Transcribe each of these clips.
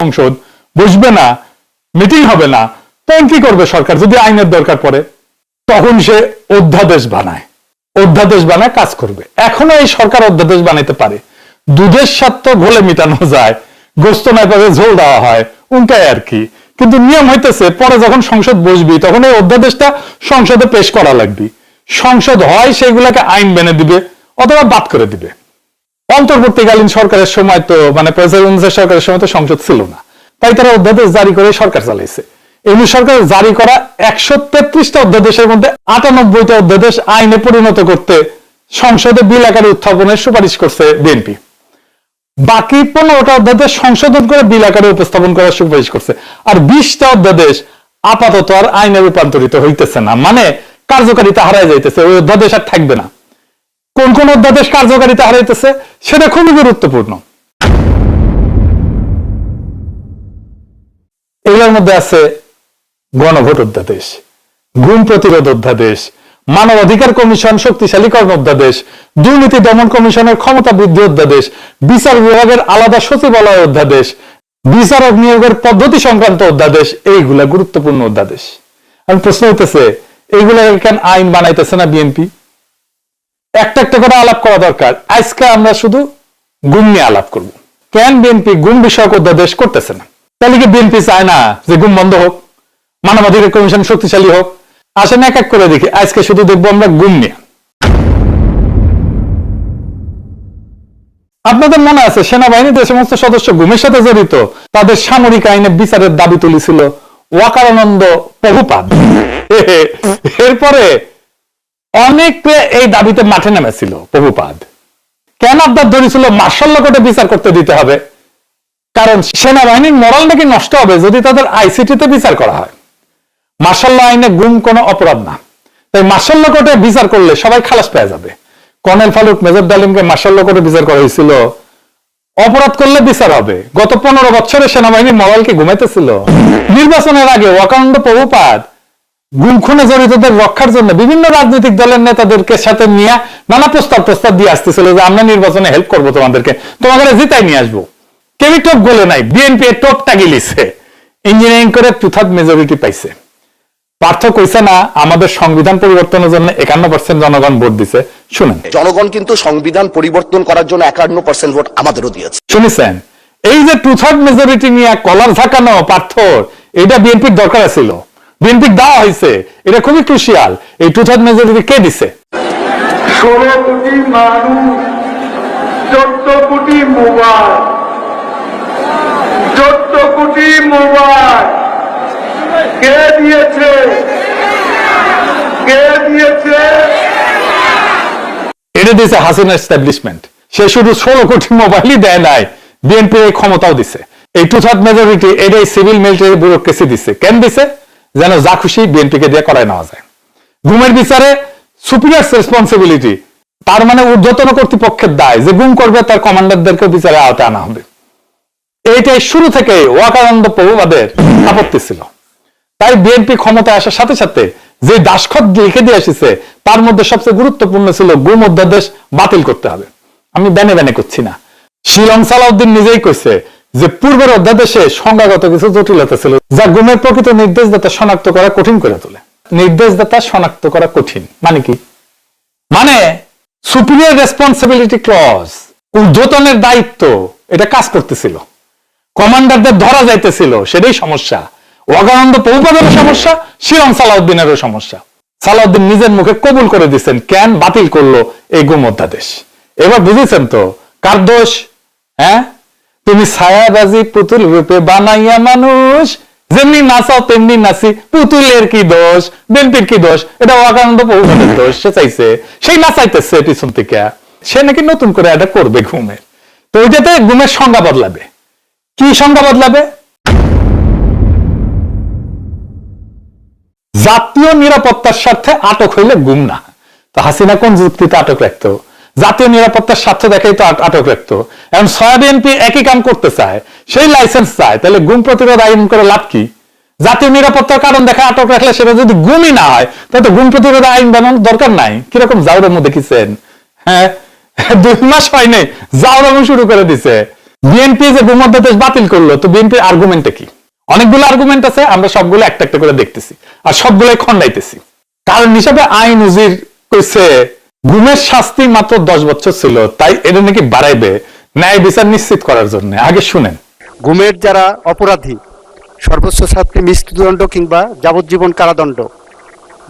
সংসদ বসবে না, মিটিং হবে না, তখন কি করবে সরকার? যদি আইনের দরকার পড়ে তখন সে অধ্যাদেশ বানায় কাজ করবে। এখনো এই সরকার অধ্যাদেশ বানাইতে পারে, দুধের স্বার্থ ঘোলে মিটানো যায়, গোস্ত নাই পাবে ঝোল দেওয়া হয়, উনটাই আর কি। কিন্তু নিয়ম হইতেছে পরে যখন সংসদ বসবি তখন এই অধ্যাদেশটা সংসদে পেশ করা লাগবে। সংসদ হয় সেগুলাকে আইন বেনে দিবে অথবা বাদ করে দিবে। অন্তর্বর্তীকালীন সরকারের সময় তো প্রেসিডেন্ট সরকারের সময় তো সংসদ ছিল না, তাই তারা অধ্যাদেশ জারি করে সরকার চালাইছে। এমনি সরকার জারি করা 133টা অধ্যাদেশের মধ্যে 98টা অধ্যাদেশ আইনে পরিণত করতে সংসদে বিল আকারে উত্থাপনের সুপারিশ করছে বিএনপি। বাকি 15টা অধ্যাদেশ সংশোধন করে বিল আকারে উপস্থাপন করার সুপারিশ করছে। আর 20টা অধ্যাদেশ আপাতত আর আইনে রূপান্তরিত হইতেছে না, কার্যকারিতা হারায় যাইতেছে, ওই অধ্যাদেশ আর থাকবে না। কোন কোন অধ্যাদেশ কার্যকারিতা হারাইতেছে সেটা খুবই গুরুত্বপূর্ণ। এগুলোর মধ্যে আছে গণভোট অধ্যাদেশ, গুম প্রতিরোধ অধ্যাদেশ, মানবাধিকার কমিশন শক্তিশালীকরণ অধ্যাদেশ, দুর্নীতি দমন কমিশনের ক্ষমতা বৃদ্ধি অধ্যাদেশ, বিচার বিভাগের আলাদা সচিবালয় অধ্যাদেশ, বিচারক নিয়োগের পদ্ধতি সংক্রান্ত অধ্যাদেশ। এইগুলা গুরুত্বপূর্ণ অধ্যাদেশ। আমি প্রশ্ন হইতেছে এইগুলা কেন আইন বানাইতেছে না বিএনপি? একটা একটা করে আলাপ করা দরকার। আজকে আমরা শুধু গুম নিয়ে আলাপ করব। কেন বিএনপি গুম বিষয়ক অধ্যাদেশ করতেছে না? তাহলে কি বিএনপি চায় না যে গুম বন্ধ হোক, মানবাধিকার কমিশন শক্তিশালী হোক? আসেন এক এক করে দেখি। আজকে শুধু দেখবো আমরা গুম নিয়ে। আপনাদের মনে আছে সেনাবাহিনীতে সমস্ত সদস্য গুমের সাথে জড়িত, তাদের সামরিক আইনে বিচারের দাবি তুলেছিল ওয়াকারানন্দ প্রভুপাদ। এরপরে অনেকে এই দাবিতে মাঠে নেমেছিল। প্রভুপাদ কেন আপনার ধরেছিল মার্শাল ল কোর্টে বিচার করতে দিতে হবে? কারণ সেনাবাহিনীর মোরাল নাকি নষ্ট হবে যদি তাদের আইসিটিতে বিচার করা হয়। মার্শাল ল আইনে গুম কোনো অপরাধ না, তাই মার্শাল ল কোর্টে বিচার করলে সবাই খালাস পেয়ে যাবে। কর্নেল ফারুক, মেজর ডালিমকে মার্শাল ল কোর্টে বিচার করা হয়েছিল, অপরাধ করলে বিচার হবে। গত 15 বছরে সেনাবাহিনীর মোরাল কি ঘুমাইতেছিল? নির্বাচনের আগে ওয়াকানন্দ প্রভুপাদ গুম খুনে জড়িতদের রক্ষার জন্য বিভিন্ন রাজনৈতিক দলের নেতাদেরকে সাথে নিয়ে নানা প্রস্তাব দিয়ে আসতেছিল যে আমরা নির্বাচনে হেল্প করবো, তোমাদের জিতাই নিয়ে আসবো। কেউই টপ গোলে নাই, বিএনপি টপটা গিলিছে, ইঞ্জিনিয়ারিং করে 2/3 মেজরিটি পাইছে। পার্থ কইছে না আমাদের সংবিধান পরিবর্তনের জন্য 51% জনগণ ভোট দিছে। শুনেন, জনগণ কিন্তু সংবিধান পরিবর্তন করার জন্য 51% ভোট আমাদেরও দিয়েছে। শুনেছেন? এই যে 2/3 মেজরিটি নিয়ে কলার ঝাঁকানো পার্থ, এটা বিএনপির দরকার ছিল, বিএনপির দেওয়া হয়েছে, এটা খুবই ক্রুশিয়াল। এই 2/3 মেজরিটি কে দিছে? 16 কোটি মানুষ, 14 কোটি মোবাইল, 14 কোটি মোবাইল কে দিয়েছে? কে দিয়েছে? এটা দিয়েছে হাসিনা এস্টাবলিশমেন্ট। সে শুধু 16 কোটি মোবাইলই দেয় নাই, বিএনপি এই ক্ষমতাও দিছে। এই 2/3 মেজরিটি এটাই সিভিল মিলিটারি ব্যুরোক্রেসি দিছে। কেন দিছে? যেন যা খুশি বিএনপিকে দিয়ে করায় নেওয়া যায়। গুমের বিচারে সুপিরিয়র রেসপন্সিবিলিটি, তার ঊর্ধ্বতন কর্তৃপক্ষের দায়, যে গুম করবে তার কমান্ডারদেরকে বিচারে আওতায় আনা হবে। এইটাই শুরু থেকে ওয়াকানন্দ প্রভুপাদের আপত্তি ছিল। তাই বিএনপি ক্ষমতায় আসার সাথে সাথে যে দাসখত লিখে দিয়ে এসেছে তার মধ্যে সবচেয়ে গুরুত্বপূর্ণ ছিল গুম অধ্যাদেশ বাতিল করতে হবে। আমি ব্যানে করছি না, শিলং সালাউদ্দিন নিজেই কইছে যে পূর্বের অধ্যাদেশে সংজ্ঞাগত কিছু জটিলতা ছিল যা গুমের প্রকৃত নির্দেশদাতা শনাক্ত করা কঠিন করে তোলে। নির্দেশদাতা শনাক্ত করা কঠিন মানে কি? সুপিরিয়র রেসপন্সিবিলিটি ক্লজ, ঊর্ধ্বতনের দায়িত্ব, এটা কাজ করতেছিল, কমান্ডারদের ধরা যাইতেছিল, সেটাই সমস্যা। ওয়াকানন্দ প্রভুপাদেরও সমস্যা, শিলং সালাউদ্দিনেরও সমস্যা। সালাউদ্দিন নিজের মুখে কবুল করে দিচ্ছেন কেন বাতিল করলো এই গুম অধ্যাদেশ। এবার বুঝেছেন তো কার দোষ? হ্যাঁ, তুমি ছায়াবাজি পুতুল রূপে বানাইয়া মানুষ, যেমনি নাচাও তেমনি নাচি, পুতুলের কি দোষ, বিএনপির কি দোষ? এটা ওয়াকানন্দ প্রভুপাদের দোষ। সে চাইছে, সেই নাচাইতেছে পিছন থেকে। সে নাকি নতুন করে এটা করবে গুমের, তো ওইটাতে গুমের সংজ্ঞা বদলাবে। কি সংজ্ঞা বদলাবে? জাতীয় নিরাপত্তার স্বার্থে আটক হইলে গুম না। তো হাসিনা কোন যুক্তিতে আটক রাখতো? জাতীয় নিরাপত্তার স্বার্থ দেখাই তো আটক রাখতো। এখন বিএনপি একই কাম করতে চায়, সেই লাইসেন্স চায়, তাহলে গুম প্রতিরোধ আইন করে লাভ কি? জাতীয় নিরাপত্তার কারণ দেখা আটক রাখলে সেটা যদি গুমই না হয় তাহলে তো গুম প্রতিরোধ আইন বানানোর দরকার নাই। কিরকম জাউরামু দেখেছেন? হ্যাঁ, 2 মাস হয়নি জাউরামু শুরু করে দিছে। বিএনপি যে গুম অধ্যাদেশ বাতিল করলো, তো বিএনপির আর্গুমেন্টটা কি? অনেকগুলো আর্গুমেন্ট আছে, আমরা সবগুলো একটা একটা করে দেখতেছি আর সবগুলোই খন্ডাইতেছি। কারণ হিসাবে আইন উজির কইছে গুমের শাস্তি মাত্র 10 বছর ছিল, তাই এটা নাকি বাড়াইবে ন্যায় বিচার নিশ্চিত করার জন্য। আগে শুনেন। গুমের যারা অপরাধী সর্বোচ্চ শাস্তি মৃত্যুদণ্ড কিংবা যাবজ্জীবন কারাদণ্ড।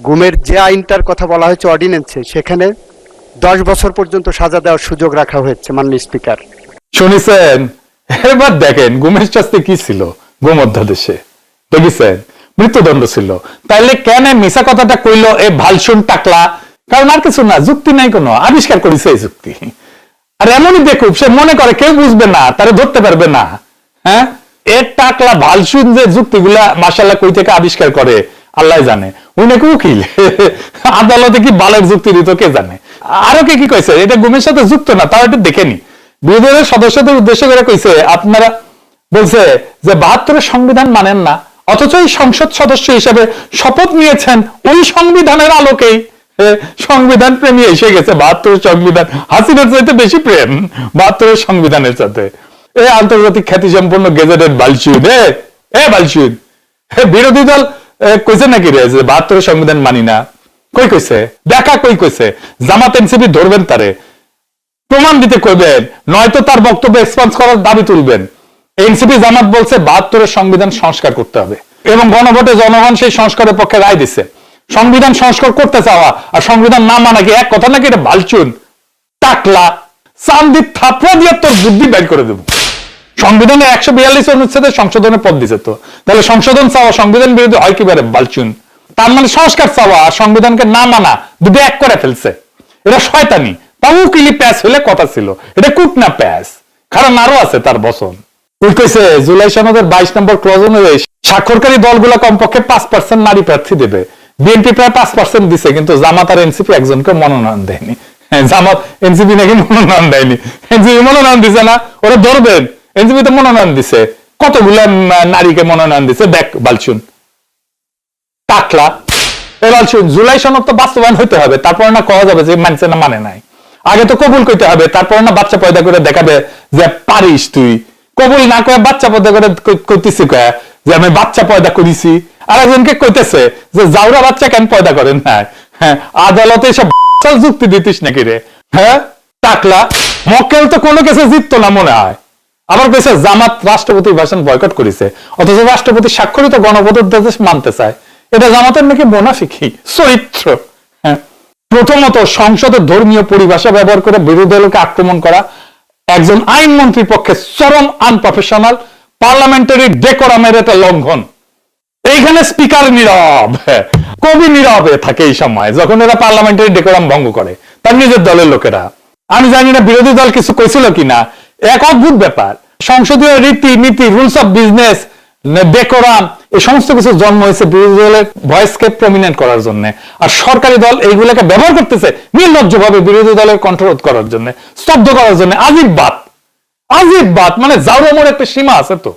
গুমের যে আইনটার কথা বলা হয়েছে অর্ডিন্যান্সে, সেখানে 10 বছর পর্যন্ত সাজা দেওয়ার সুযোগ রাখা হয়েছে মাননীয় স্পিকার। শুনেছেন? এবার দেখেন গুমের শাস্তি কি ছিল গুম অধ্যাদেশে, দেখেছেন? মৃত্যুদণ্ড ছিল। তাইলে কেন মিশা কথাটা কইলো এ ভালসুন টাকলা? কারণ আর কিছু না, যুক্তি নাই, কোনো আবিষ্কার করেছে এই যুক্তি। আর এমনই দেখুক, সে মনে করে কেউ বুঝবে না, তারা ধরতে পারবে না। হ্যাঁ, এর টাকলা ভালসুন যে যুক্তিগুলা মাশাআল্লাহ কই থেকে আবিষ্কার করে আল্লাহ জানে। উনি নাকি উকিল, আদালতে কি বালের যুক্তি দিত কে জানে। আরো কে কি কইছে এটা গুমের সাথে যুক্ত না, তাও এটা দেখেনি। বিরোধী দলের সদস্যদের উদ্দেশ্য করে কইছে আপনারা, বলছে যে 72-এর সংবিধান মানেন না, অথচ এই সংসদ সদস্য হিসেবে শপথ নিয়েছেন ওই সংবিধানের আলোকেই। সংবিধান প্রেমী এসে গেছে, 72-এর সংবিধান হাসিনার চাইতে বেশি প্রেম 72-এর সংবিধানের সাথে। এই আন্তর্জাতিক খ্যাতি সম্পন্ন গেজেটেড বালচুন, বালচুন, বিরোধী দল কইছে নাকি রে যে 72-এর সংবিধান মানি না? কই কইছে? দেখা কই কইছে? জামাত এনসিপি ধরবেন তারে, প্রমাণ দিতে কইবেন, নয়তো তার বক্তব্য এক্সপান্স করার দাবি তুলবেন। এনসিপি জামাত বলছে 72-এর সংবিধান সংস্কার করতে হবে এবং গণভোটে জনগণ সেই সংস্কারের পক্ষে রায় দিছে। সংবিধান সংস্কার করতে চাওয়া আর সংবিধান না মানা কি এক কথা নাকি? এটা বালচুন টাকলা চান্দি থাপড়া দিয়ে তোর বুদ্ধি বের করে দেব। সংবিধানের 142 অনুচ্ছেদে সংশোধনের পদ দিছে, তো তাহলে সংশোধন চাওয়া সংবিধান বিরোধী হয় কিভাবে বালচুন? তার মানে সংস্কার চাওয়া আর সংবিধানকে না মানা দুটো এক করে ফেলছে। এটা শয়তানি। তাও উকিলি প্যাস হইলে কথা ছিল, এটা কুট না প্যাস। কারণ আরো আছে তার বচন। ওই কইছে জুলাই সনদের 22 নম্বর ক্লজ অনুযায়ী স্বাক্ষরকারী দলগুলো কমপক্ষে 5% নারী প্রার্থী দেবে। বিএনপি প্রায় 5% দিছে, কিন্তু জামাত আর এনসিপি একজনকে মনোনয়ন দেয়নি। জামাত এনসিপি নাকি মনোনয়ন দেয়নি, এনসিপি মনোনয়ন দিছে না, ওরা ধরবেন। এনসিপি তো মনোনয়ন দিছে, কতগুলো নারীকে মনোনয়ন দিছে দেখ বালচুন টাকলা। বালচুন জুলাই সনদ তো বাস্তবায়ন হইতে হবে, তারপরে না কওয়া যাবে যে মানছে না মানে নাই। আগে তো কবুল করতে হবে, তারপরে না বাচ্চা পয়দা করে দেখাবে যে পারিস তুই। কবুল না করে বাচ্চা পয়দা করে কইতেছি কয়া যে আমি বাচ্চা পয়দা করেছি, আর একজনকে কইতেছে যে জাউরা বাচ্চা কেন পয়দা করেন না। হ্যাঁ, আদালতে সব যুক্তি দিতিস নাকি রে? হ্যাঁ টাকলা, মক্কেল তো কোনো কেসে জিততো না মনে হয়। আবার কইছে জামাত রাষ্ট্রপতির ভাষণ বয়কট করেছে, অথচ রাষ্ট্রপতি স্বাক্ষরিত গণভোট অধ্যাদেশ মানতে চায়। এটা জামাতের নাকি মুনাফিকি চরিত্র। হ্যাঁ, প্রথমত সংসদের ধর্মীয় পরিভাষা ব্যবহার করে বিরোধী দলকে আক্রমণ করা একজন আইনমন্ত্রীর পক্ষে চরম আনপ্রফেশনাল, পার্লামেন্টারি ডেকোরামের একটা লঙ্ঘন। এইখানে স্পিকার নীরব, কবি নীরবে থাকে এই সময় যখন এরা পার্লামেন্টারি ডেকোরাম ভঙ্গ করে তার নিজের দলের লোকেরা। আমি জানি না বিরোধী দল কিছু কইছিল কিনা, এক অদ্ভুত ব্যাপার। সংসদীয় রীতি নীতি, রুলস অফ বিজনেস, ডেকোরাম, এই সমস্ত কিছু জন্ম হয়েছে বিরোধী দলের ভয়েসকে প্রমিনেন্ট করার জন্য, আর সরকারি দল এইগুলোকে ব্যবহার করতেছে নির্লজ্জভাবে বিরোধী দলের কণ্ঠরোধ করার জন্য, স্তব্ধ করার জন্য। আজীব বাত, আজীব বাত। মানে জাউরা মোড় একটা সীমা আছে তো,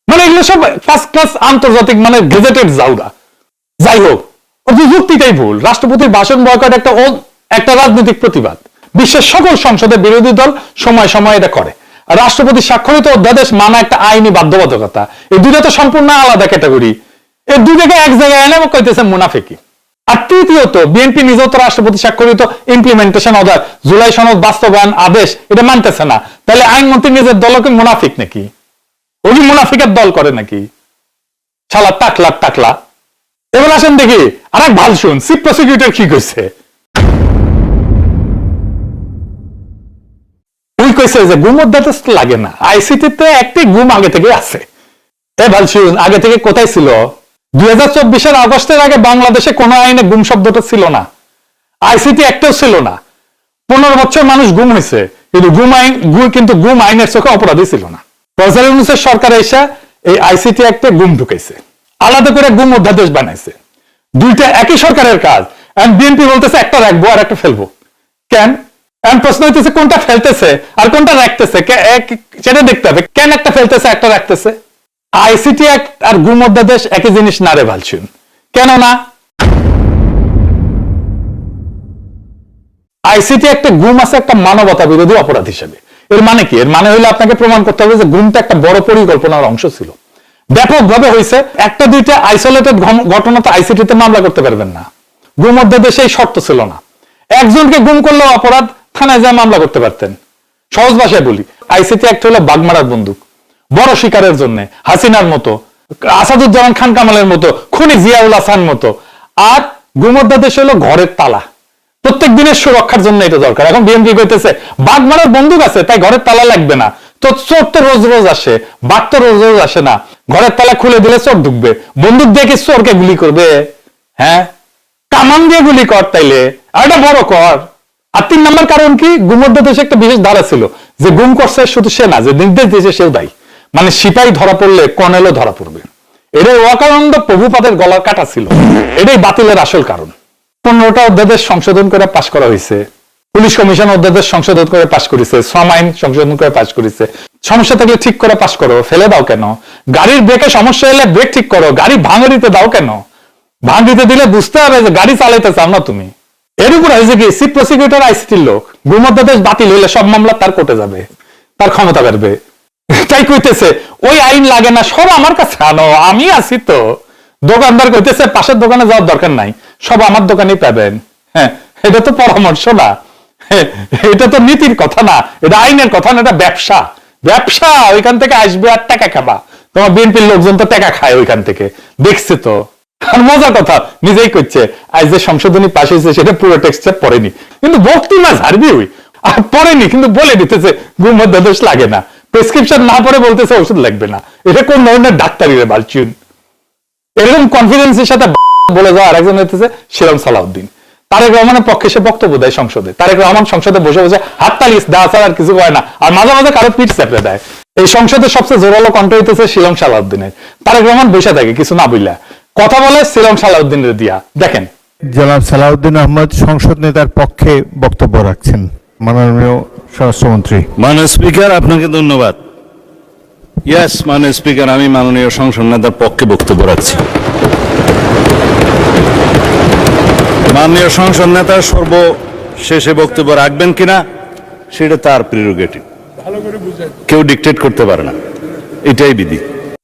মানে এগুলো সব ফার্স্ট ক্লাস আন্তর্জাতিক মানে গেজেটেড জাউরা। যাই হোক, যুক্তিটাই ভুল। রাষ্ট্রপতির ভাষণ বয়কট একটা রাজনৈতিক প্রতিবাদ। বিশ্বের সকল সংসদে বিরোধী দল সময় সময় এটা করে। রাষ্ট্রপতি স্বাক্ষরিত অধ্যাদেশ মানা একটা আইনি বাধ্যবাধকতা। এই দুইটা তো সম্পূর্ণ আলাদা ক্যাটাগরি। এই দুইটাকে এক জায়গায় এনে কইতেছে মুনাফিকি। আর তৃতীয়ত, বিএনপি নিজেও তো রাষ্ট্রপতি স্বাক্ষরিত ইমপ্লিমেন্টেশন অর্ডার, জুলাই সনদ বাস্তবায়ন আদেশ এটা মানতেছে না। তাহলে আইনমন্ত্রী নিজের দলকে মুনাফিক নাকি? ওই মুনাফিকের দল করে নাকি? শালা টাকলা টাকলা। এবার আসেন দেখি আর এক ভাল শুন চিফ প্রসিকিউটর কি কইছে। ওই কইছে যে গুম অধ্যাদেশ লাগে না, আইসিটিতে একটি গুম আগে থেকে আছে। এ ভাল শুন, আগে থেকে কোথায় ছিল? 2024-এর আগস্টের আগে বাংলাদেশে কোন আইনে গুম শব্দটা ছিল না, আইসিটি একটাও ছিল না। 15 বছর মানুষ গুম হয়েছে, কিন্তু গুম আইনের চোখে অপরাধী ছিল না। প্রফেসর ইউনূসের সরকার এসে এই আইসিটি একটা গুম ঢুকাইছে, আলাদা করে গুম অধ্যাদেশ বানাইছে। দুইটা একই সরকারের কাজ। বিএনপি বলতেছে একটা রাখবো আর একটা ফেলবো। কেন? প্রশ্ন হইতেছে কোনটা ফেলতেছে আর কোনটা রাখতেছে সেটা দেখতে হবে। কেন একটা ফেলতেছে একটা রাখতেছে? আইসিটি অ্যাক্ট আর গুম অধ্যাদেশ একই জিনিস না রে ভালছুন। কেন না? আইসিটি একটা গুম আছে একটা মানবতা বিরোধী অপরাধ হিসেবে। এর মানে কি? এর মানে হইলে আপনাকে প্রমাণ করতে হবে যে গুমটা একটা বড় পরিকল্পনার অংশ ছিল, ব্যাপকভাবে হয়েছে। একটা দুইটা আইসোলেটেড ঘটনা তো আইসিটিতে মামলা করতে পারবেন না। গুম অধ্যাদেশে এই শর্ত ছিল না। একজনকে গুম করলেও অপরাধ, থানায় যা মামলা করতে পারতেন। সহজ ভাষায় বলি, আইসিটি একটা হলো বাগমারার বন্দুক, বড় শিকারের জন্য হাসিনার মতো, আসাদুজ্জামান খান কামালের মতো, খুনি জিয়াউল হাসান মতো। আর গুম অধ্যাদেশ হলো ঘরের তালা, প্রত্যেক দিনের সুরক্ষার জন্য এটা দরকার। এখন বিএনপি কইতেছে বাঘ মারার বন্দুক আছে তাই ঘরের তালা লাগবে না। তো চোর তো রোজ রোজ আসে, বাঘ তো রোজ রোজ আসে না, ঘরের তালা খুলে দিলে চোর ঢুকবে, বন্দুক দিয়ে কি চোরকে গুলি করবে? হ্যাঁ, কামান দিয়ে গুলি কর তাইলে, আর এটা বড় কর। আর 3 নম্বর কারণ কি, গুম অধ্যাদেশে একটা বিশেষ ধারা ছিল যে গুম করছে শুধু সে না, যে নির্দেশ দিয়েছে সেও দায়ী। মানে সিপাহী ধরা পড়লে কর্নেলও ধরা পড়বে। এটাই অকারণে প্রভুপাদের গলার কাটা ছিল, এটাই বাতিলের আসল কারণ। 15টা অধ্যাদেশ সংশোধন করে পাশ করা হয়েছে, পুলিশ কমিশন অধ্যাদেশ সংশোধন করে পাশ করেছে, শ্রম আইন সংশোধন করে পাশ করেছে। সমস্যা থাকলে ঠিক করে পাশ করো, ফেলে দাও কেন? গাড়ির ব্রেকে সমস্যা এলে ব্রেক ঠিক করো, গাড়ি ভাঙে দিতে দাও কেন? ভাঙ দিতে দিলে বুঝতে হবে যে গাড়ি চালাইতে চাও না তুমি। এর উপর হয়েছে কি, চিফ প্রসিকিউটর আইসিটির লোক, গুম অধ্যাদেশ বাতিল হইলে সব মামলা তার কোর্টে যাবে, তার ক্ষমতা বাড়বে। তাই কইতেছে ওই আইন লাগে না, সব আমার কাছে আনো, আমি আছি তো। দোকানদার কইতেছে পাশের দোকানে যাওয়ার দরকার নাই, সব আমার দোকানেই পাবেন। হ্যাঁ, এটা তো পরামর্শ না, এটা তো নীতির কথা না, এটা আইনের কথা না, এটা ব্যবসা। ব্যবসা, ওইখান থেকে আসবে আর টাকা খাবা। তোমার বিএনপির লোকজন তো টাকা খায় ওইখান থেকে, দেখছে তো। আর মজার কথা, নিজেই করছে আজ যে সংশোধনী পাশ হয়েছে সেটা পুরো টেক্সটটা পড়েনি, কিন্তু বক্তৃতা ঝাড়বি ওই আর পড়েনি, কিন্তু বলে দিতেছে গুম অধ্যাদেশ লাগে না, প্রেসক্রিপশন না পড়ে বলতেছে ওষুধ লাগবে না। এটা কোন ধরনের ডাক্তারি রে বালচুন? এরকম কনফিডেন্সের সাথে বলে যাওয়া আরেকজন হইতেছে শিরম সালাউদ্দিন। তারেক রহমানের পক্ষে সে বক্তব্য দেয় সংসদে, তারেক রহমান সংসদে বসে বসে হাততালি দেওয়া ছাড়া আর কিছু হয় না, আর মাঝে মাঝে কারো পিঠ চেপে দেয়। এই সংসদের সবচেয়ে জোরালো কণ্ঠ হইতেছে শিলং সালাউদ্দিনের। তারেক রহমান বসে থাকে কিছু না বইলা, কথা বলে শিলং সালাউদ্দিনের দিয়া। দেখেন, জনাব সালাউদ্দিন আহমদ সংসদ নেতার পক্ষে বক্তব্য রাখছেন। মাননীয় স্বরাষ্ট্রমন্ত্রী। মাননীয় স্পিকার, আপনাকে ধন্যবাদ। ইয়েস, মাননীয় স্পিকার, আমি মাননীয় সংসদ নেতার পক্ষে বক্তব্য রাখছি। মাননীয় সংসদ নেতা সর্বশেষে বক্তব্য রাখবেন কিনা সেটা তার প্রিরোগেটিভ, কেউ ডিকটেট করতে পারে না, এটাই বিধি।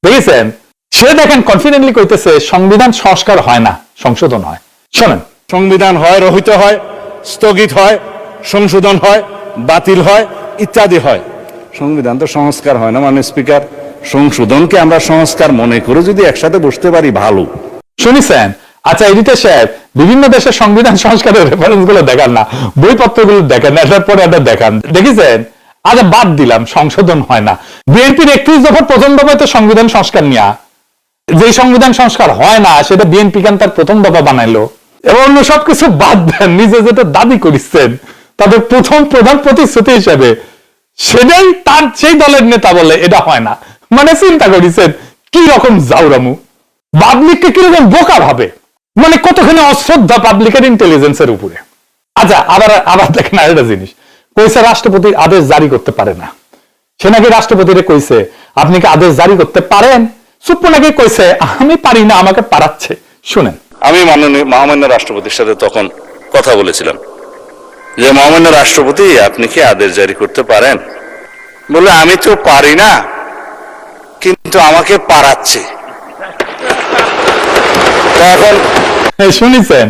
দেখেছেন, সে দেখেন কনফিডেন্টলি কইতেছে সংবিধান সংস্কার হয় না, সংশোধন হয়। শোনেন, সংবিধান হয়, রহিত হয়, স্থগিত হয়, সংশোধন হয়, বাতিল হয়, ইত্যাদি হয়। সংবিধান তো সংস্কার হয় না। মাননীয় স্পিকার, সংশোধনকে আমরা সংস্কার মনে করে যদি একসাথে বসতে পারি ভালো। শুনেছেন? আচ্ছা, এডিটর সাহেব, বিভিন্ন দেশের সংবিধান সংস্কারের রেফারেন্স গুলো দেখান না, বইপত্রগুলো দেখেন, এটার পরে এটা দেখান। দেখেছেন? আচ্ছা, বাদ দিলাম সংশোধন হয় না। বিএনপির 31 দফার প্রথম দফায় তো সংবিধান সংস্কার নিয়া, যে সংবিধান সংস্কার হয় না সেটা বিএনপি কেন তার প্রথম দফা বানাইলো? এবং অন্য সবকিছু বাদ দেন, নিজে যেটা দাবি করেছেন তাদের প্রথম প্রধান প্রতিশ্রুতি হিসেবে, সেটাই তার সেই দলের নেতা বলে এটা হয় না। মানে চিন্তা করেছেন কি রকম জাউরামু, পাবলিককে কিরকম বোকা ভাবে, মানে কতখানি অশ্রদ্ধা পাবলিকের ইন্টেলিজেন্সের উপরে। আচ্ছা, আবার দেখেন আরেকটা জিনিস, কইছে রাষ্ট্রপতি আদেশ জারি করতে পারে না। সে নাকি রাষ্ট্রপতিরে কইছে আপনি কি আদেশ জারি করতে পারেন? চুপ নাকি কইছে আমি পারি না, আমাকে পারাচ্ছে। শুনেন, আমি মহামান্য রাষ্ট্রপতির সাথে তখন কথা বলেছিলাম যে মহামান্য রাষ্ট্রপতি, আপনি কি আদেশ জারি করতে পারেন? বলে আমি তো পারি না, কিন্তু আমাকে পারাচ্ছে। এখন শুনেছেন,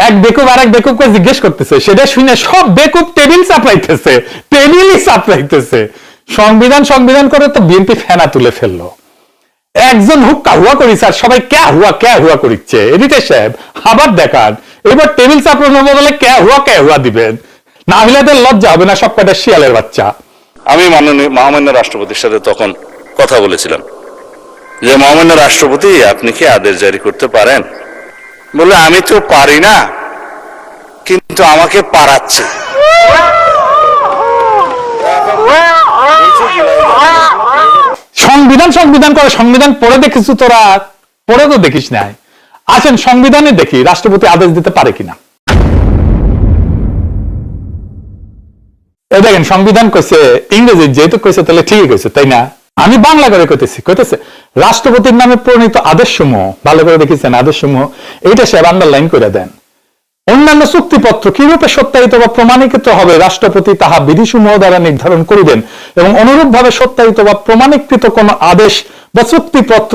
এক বেকুব আর এক বেকুবকে জিজ্ঞেস করতেছে, সেটা শুনে সব বেকুব টেবিল চাপড়াইতেছে, টেবিলই চাপড়াইতেছে। সংবিধান করে তো বিএনপি ফেনা তুলে ফেললো। একজন হুক্কা হুয়া করিছে আর সবাই ক্যা হুয়া করিচ্ছে। এডিটর সাহেব, আবার দেখান, এবার টেবিল চাপড়ানোর বদলে ক্যা হুয়া দিবেন, না হলে এদের লজ্জা হবে না? সব কটা শিয়ালের বাচ্চা। আমি মহামান্য রাষ্ট্রপতির সাথে তখন কথা বলেছিলাম যে মহামান্য রাষ্ট্রপতি, আপনি কি আদেশ জারি করতে পারেন? বলে আমি তো পারি না, কিন্তু আমাকে পারাচ্ছে। সংবিধান করে, সংবিধান পড়ে দেখিস তোরা? পড়ে তো দেখিস নাই। আসেন সংবিধানে দেখি রাষ্ট্রপতি আদেশ দিতে পারে কিনা। এই দেখেন, সংবিধান কইছে ইংরেজি, যেহেতু কইছে তাহলে ঠিকই কইছে, তাই না? আমি বাংলা করে কইতেছে রাষ্ট্রপতির নামে প্রণীত আদেশ সমূহ, ভালো করে দেখেছেন আদেশ সমূহ, এইটা সে আন্ডারলাইন করে দেন। অন্যান্য চুক্তিপত্র কিরূপে সত্যায়িত বা প্রমাণিত হবে রাষ্ট্রপতি তাহা বিধিসমূহ দ্বারা নির্ধারণ করিবেন এবং অনুরূপভাবে সত্যায়িত বা প্রমাণীকৃত কোন আদেশ বা চুক্তিপত্র